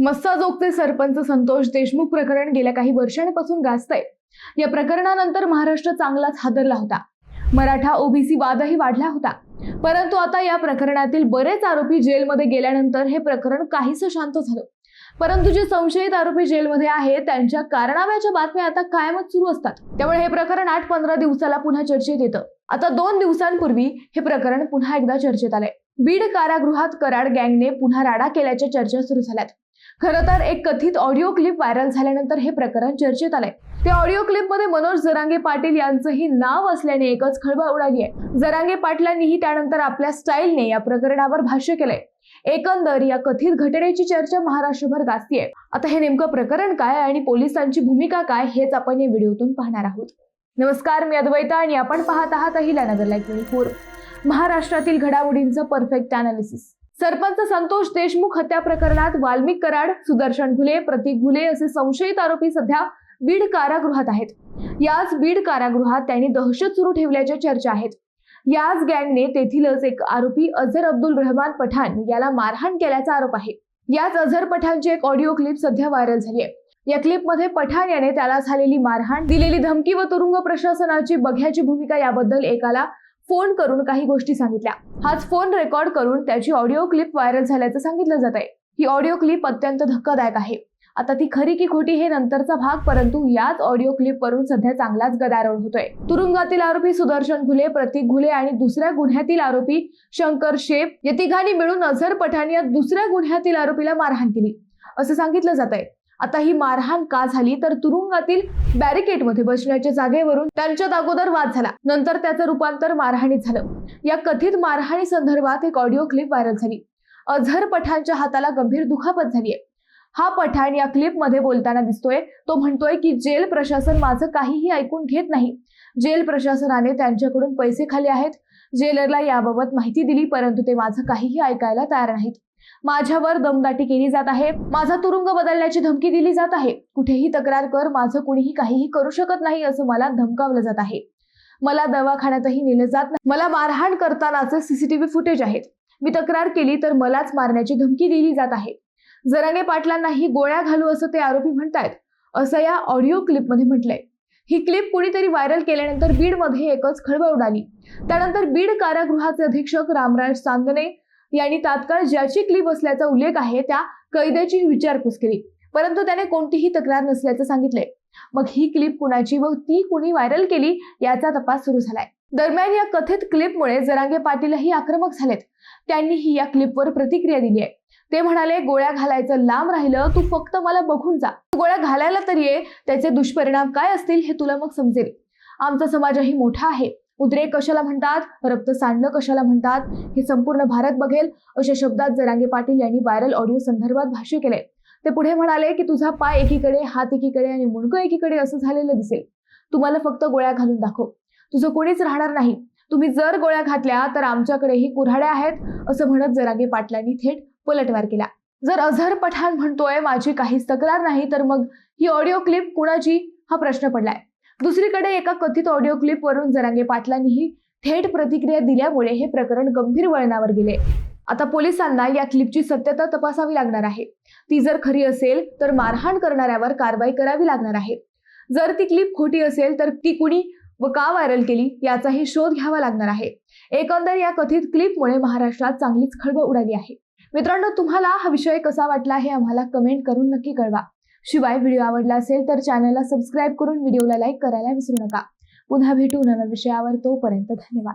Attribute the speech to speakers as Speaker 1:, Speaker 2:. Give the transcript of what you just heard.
Speaker 1: मस्साजोगचे सरपंच संतोष देशमुख प्रकरण गेल्या काही वर्षांपासून गाजतंय। या प्रकरणानंतर महाराष्ट्र चांगलाच हादरला होता। मराठा ओबीसी वादही वाढला होता। परंतु आता या प्रकरणातील बरेच आरोपी जेलमध्ये गेल्यानंतर हे प्रकरण काहीसं शांत झालं। परंतु जे संशयित आरोपी जेलमध्ये आहेत त्यांच्या कारनाम्याच्या बातम्या आता कायमच सुरू असतात। त्यामुळे हे प्रकरण 8-15 दिवसाला पुन्हा चर्चेत येतं। आता 2 दिवसांपूर्वी हे प्रकरण पुन्हा एकदा चर्चेत आलंय। बीड कारागृहात कराड गँगने पुन्हा राडा केल्याच्या चर्चा सुरू झाल्यात। खरं तर एक कथित ऑडिओ क्लिप व्हायरल झाल्यानंतर हे प्रकरण चर्चेत आलंय। त्या ऑडिओ क्लिप मध्ये मनोज जरांगे पाटील यांचंही नाव असल्याने एकच खळबळ उडाली आहे। जरांगे पाटलांनीही त्यानंतर आपल्या स्टाईलने या प्रकरणावर भाष्य केलंय। एकंदर या कथित घटनेची चर्चा महाराष्ट्रभर गाजतीये। आता हे नेमकं प्रकरण काय आणि पोलिसांची भूमिका काय हेच आपण या व्हिडिओतून पाहणार आहोत। नमस्कार, मी अद्वैता आणि आपण पाहत आहात अहिल्यानगर लाईव्ह 24। महाराष्ट्रातील घडामोडींचं परफेक्ट अनालिसिस। सरपंच संतोष देशमुख हत्या प्रकरणात वाल्मिक कराड, सुदर्शन घुले, प्रतीक घुले असे संशयित आरोपी सध्या बीड कारागृहात आहेत। याच बीड कारागृहात त्यांनी दहशत सुरू ठेवल्याच्या चर्चा आहेत। याच गँगने तेथीलच एक आरोपी अझर अब्दुल रहमान पठाण याला मारहाण केल्याचा आरोप आहे। याच अझर पठाणची एक ऑडिओ क्लिप सध्या व्हायरल झाली आहे। या क्लिप मध्ये पठाण याने त्याला झालेली मारहाण, दिलेली धमकी व तुरुंग प्रशासनाची बघ्याची भूमिका याबद्दल एकाला फोन करून काही गोष्टी सांगितल्या। हाच फोन रेकॉर्ड करून त्याची ऑडिओ क्लिप व्हायरल झाल्याचं सांगितलं जात आहे। ही ऑडिओ क्लिप अत्यंत धक्कादायक आहे। आता ती खरी की खोटी हे नंतरचा भाग, परंतु याच ऑडिओ क्लिप वरून सध्या चांगलाच गदारोळ होतोय। तुरुंगातील आरोपी सुदर्शन घुले, प्रतीक घुले आणि दुसऱ्या गुन्ह्यातील आरोपी शंकर शेप या तिघांनी मिळून अझर पठाण या दुसऱ्या गुन्ह्यातील आरोपीला मारहाण केली असं सांगितलं जात आहे। आता ही मारहाण का झाली तर तुरुंगातील बॅरिकेडमध्ये बसण्याच्या जागेवरून त्यांच्यात अगोदर वाद झाला, नंतर त्याचं रूपांतर मारहाणीत झालं। या कथित मारहाणी संदर्भात एक ऑडिओ क्लिप व्हायरल झाली। अझर पठाणच्या हाताला गंभीर दुखापत झालीय। हा पठाण या क्लिप मध्ये बोलताना दिसतोय। तो म्हणतोय की जेल प्रशासन माझं काहीही ऐकून घेत नाही। जेल प्रशासनाने त्यांच्याकडून पैसे खाल्ले आहेत। जेलरला याबाबत माहिती दिली, परंतु ते माझं काहीही ऐकायला तयार नाहीत। माझ्यावर दमदाटी केली जात आहे। माझा तुरुंग बदलण्याची धमकी दिली जात आहे। कुठेही तक्रार कर, माझं कुणीही काहीही करू शकत नाही असं मला धमकावलं जात आहे। मला दवाखान्यातही नेलं जात नाही। मला मारहाण करतानाचे सीसीटीव्ही फुटेज आहेत। मी तक्रार केली तर मलाच मारण्याची धमकी दिली जात आहे। जरांगे पाटलांनाही गोळ्या घालू असं ते आरोपी म्हणतायत असं या ऑडिओ क्लिप मध्ये म्हटलंय। ही क्लिप कोणीतरी व्हायरल केल्यानंतर बीड मध्ये एकच खळबळ उडाली। त्यानंतर बीड कारागृहाचे अधीक्षक रामराज चांदणे यांनी तात्काळ ज्याची क्लिप असल्याचा उल्लेख आहे त्या कैद्याची विचारपूस केली, परंतु त्याने कोणतीही तक्रार नसल्याचं सांगितलंय। मग ही क्लिप कुणाची व ती कुणी व्हायरल केली याचा तपास सुरू झालाय। दरम्यान या कथित क्लिपमुळे जरांगे पाटीलही आक्रमक झालेत। त्यांनीही या क्लिपवर प्रतिक्रिया दिली आहे। ते म्हणाले, गोळ्या घालायचं लांब राहिलं, तू फक्त मला बघून जा। गोळ्या घालायला तर ये, त्याचे दुष्परिणाम काय असतील हे तुला मग समजेल। आमचा समाजही मोठा आहे। उद्रेक कशाला म्हणतात, रक्त सांडणं कशाला म्हणतात हे संपूर्ण भारत बघेल अशा शब्दात जरांगे पाटील यांनी व्हायरल ऑडिओ संदर्भात भाष्य केले। ते पुढे म्हणाले की तुझा पाय एकीकडे, हात एकीकडे आणि मुंडकं एकीकडे असं झालेलं दिसेल। तुम्हाला फक्त गोळ्या घालून दाखव, तुझं कोणीच राहणार नाही। तुम्ही जर गोळ्या घातल्या तर आमच्याकडेही कुऱ्हाड्या आहेत असं म्हणत जरांगे पाटलांनी थेट पलटवार केला। जर अझर पठाण म्हणतोय माझी काहीच तक्रार नाही, तर मग ही ऑडिओ क्लिप कुणाची हा प्रश्न पडलाय। दुसरीकडे एका कथित ऑडिओ क्लिप वरून जरांगे पाटलांनीही थेट प्रतिक्रिया दिल्यामुळे हे प्रकरण गंभीर वळणावर गेले। आता पोलिसांना या क्लिपची सत्यता तपासावी लागणार आहे। ती जर खरी असेल तर मारहाण करणाऱ्यावर कारवाई करावी लागणार आहे। जर ती क्लिप खोटी असेल तर ती कुणी व का व्हायरल केली याचाही शोध घ्यावा लागणार आहे। एकंदर या कथित क्लिपमुळे महाराष्ट्रात चांगलीच खळबळ उडाली आहे। मित्रांनो, तुम्हाला हा विषय कसा वाटला हे आम्हाला कमेंट करून नक्की कळवा। शिवाय व्हिडिओ आवडला असेल तर चॅनलला सबस्क्राईब करून व्हिडिओला लाईक करायला विसरू नका। पुन्हा भेटू नव्या विषयावर, तोपर्यंत धन्यवाद।